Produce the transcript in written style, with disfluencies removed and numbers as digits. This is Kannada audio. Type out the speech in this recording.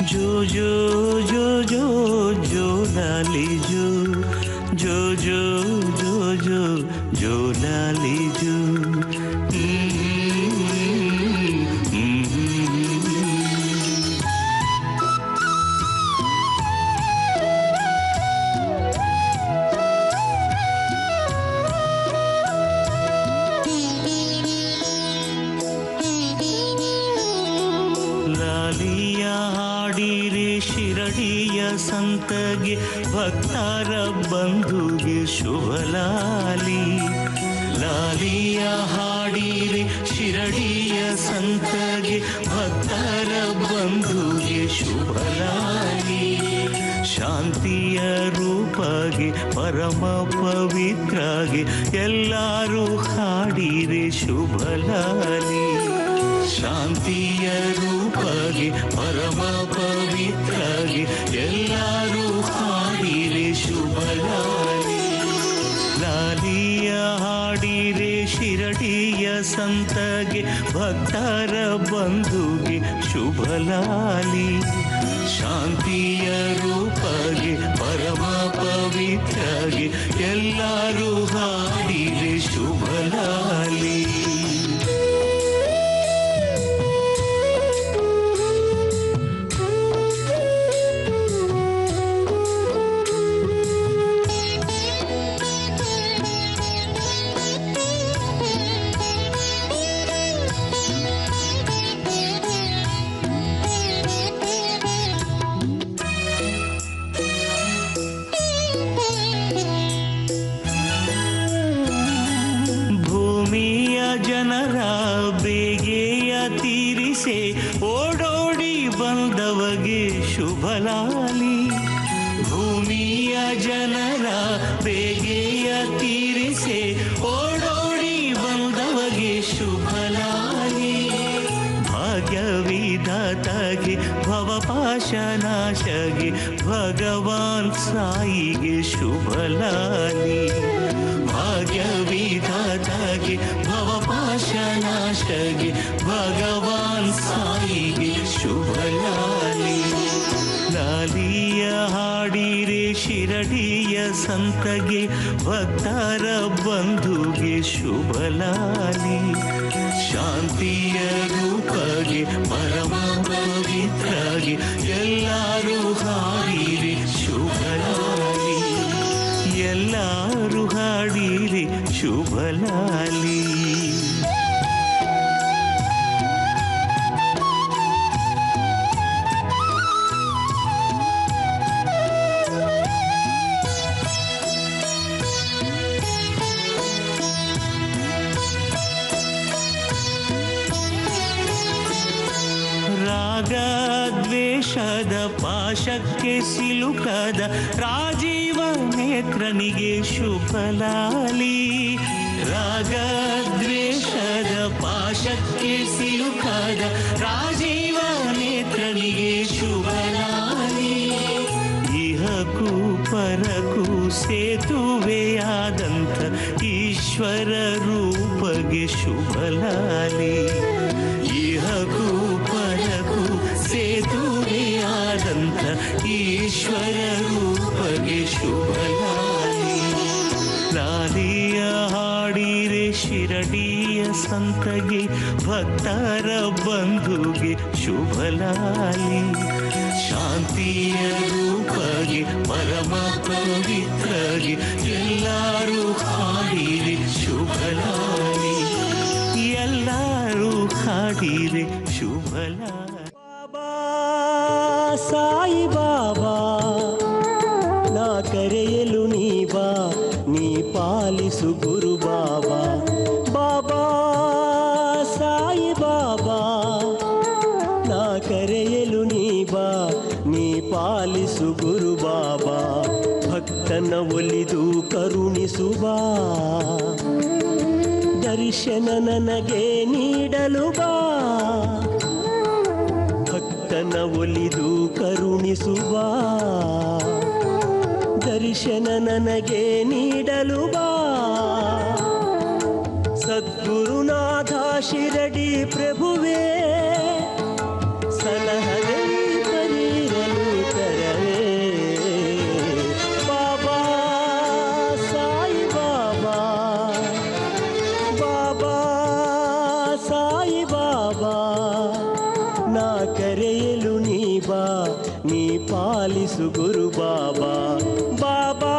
जो जो जो जो जो लाली जो जो जो जो जो जो लाली जो ಸಂತಗೆ ಭಕ್ತರ ಬಂಧುಗೆ ಶುಭ ಲಾಲಿ ಲಾಲಿಯ ಹಾಡಿರೆ ಶಿರಡಿಯ ಸಂತಗೆ ಭಕ್ತರ ಬಂಧುಗೆ ಶುಭ ಲಾಲಿ ಶಾಂತಿಯ ರೂಪಗೆ ಪರಮ ಪವಿತ್ರಗೆ ಎಲ್ಲರೂ ಹಾಡಿರೆ ಶುಭ ಲಾಲಿ ಶಾಂತಿಯ ರೂಪಗೆ ಪರಮ ಪವಿತ್ರಗೆ ಎಲ್ಲರೂ ಹಾಡಿರೆ ಶುಭ ಲಾಲಿ ಲಾಲಿಯ ಹಾಡಿರೆ ಶಿರಡಿಯ ಸಂತಗೆ ಭಕ್ತರ ಬಂಧುಗೆ ಶುಭ ಲಾಲಿ ಶಾಂತಿಯ ರೂಪಗೆ ಪರಮ ಪವಿತ್ರಗೆ ಎಲ್ಲರೂ ಹಾಡಿರೆ ಶುಭ ಲಾಲಿ ಜನರ ಬೇಗೆಯ ತೀರಿಸೆ ಓಡೋಡಿ ಬಂದವಗೆ ಶುಭ ಲಾಲಿ ಭೂಮಿಯ ಜನರ ಬೇಗೆಯ ತೀರಿಸೆ ಓಡೋಡಿ ಬಂದವಗೆ ಶುಭ ಲಾಲಿ ಭಾಗ್ಯವಿಧಾತಗೆ ಭವಪಾಶನಾಶಗೆ ಭಗವಾನ್ ಸಾಯಿಗೆ ಶುಭ ಲಾಲಿ ಭಾಗ್ಯವಿಧಾತಗೆ ಭವಪಾಶನಾಶಗೆ ಭಗವಾನ್ ಸಾಯಿಗೆ ಶುಭ ಲಾಲಿ ಲಾಲಿಯ ಹಾಡಿರೆ ಶಿರಡಿಯ ಸಂತಗೆ ಭಕ್ತರ ಬಂಧುಗೆ ಶುಭ ಲಾಲಿ ಶಾಂತಿಯ ರೂಪಗೆ ಪರಮ ಪವಿತ್ರಗೆ ಎಲ್ಲರೂ ಹಾಡಿರೆ ಶುಭ ಲಾಲಿ ಎಲ್ಲರೂ ಹಾಡಿರೆ ಶುಭ ಲಾಲಿ ರಾಗದ್ವೇಷದ ಪಾಶಕ್ಕೆ ಸಿಲುಕದ ರಾಜೀವ ನೇತ್ರನಿಗೆ ಶುಭ ಲಾಲಿ ರಾಗದ್ವೇಷದ ಪಾಶಕ್ಕೆ ಸಿಲುಕದ ರಾಜೀವ ನೇತ್ರನಿಗೆ ಶುಭ ಲಾಲಿ ಇಹಕ್ಕೂ ಪರಕ್ಕೂ ಸೇತುವೆಯಾದಂಥ ಈಶ್ವರ ರೂಪಗೆ ಶುಭ ಲಾಲಿ ಇಹಕ್ಕೂ ಪರಕ್ಕೂ ಸೇತುವೆಯಾದಂಥ ಈಶ್ವರ ರೂಪಗೆ ಶುಭ ಲಾಲಿ ಲಾಲಿಯ ಹಾಡಿರೆ ಶಿರಡಿಯ ಸಂತಗೆ ಭಕ್ತರ ಬಂಧುಗೆ ಶುಭ ಲಾಲಿ ಶಾಂತಿಯ ರೂಪಗೆ ಪರಮ ಪವಿತ್ರಗೆ ಎಲ್ಲರೂ ಹಾಡಿರೆ ಶುಭ ಲಾಲಿ ಎಲ್ಲರೂ ಹಾಡಿರೆ ಶುಭ ಲಾಲಿ ಬಾಬಾ ಸಾಯಿ ಬಾಬಾ ನಾ ಕರೆಯಲು ನೀ ಬಾ ನೀ ಪಾಲಿಸು ಗುರು ಬಾಬಾ ಬಾಬಾ ಸಾಯಿ ಬಾಬಾ ನಾ ಕರೆಯಲು ನೀ ಬಾ ನೀ ಪಾಲಿಸು ಗುರು ಬಾಬಾ ಭಕ್ತನ ಒಲಿದು ಕರುಣಿಸು ಬಾ ದರ್ಶನ ನನಗೆ ನೀಡಲು ಬಾ ಭಕ್ತನ ಒಲಿದು ಕರುಣಿಸು ಬಾ ದರ್ಶನ ನನಗೆ ನೀಡಲು ಬಾ ಶಿರಡಿ ಪ್ರಭುವೇ ಸಲಹದೆ ಪರಿರಲು ಕರವೇ ಬಾಬಾ ಸಾಯಿ ಬಾಬಾ ಬಾಬಾ ಸಾಯಿ ಬಾಬಾ ನಾ ಕರೆಯಲು ನೀ ಬಾ ನೀ ಪಾಲಿಸು ಗುರು ಬಾಬಾ ಬಾಬಾ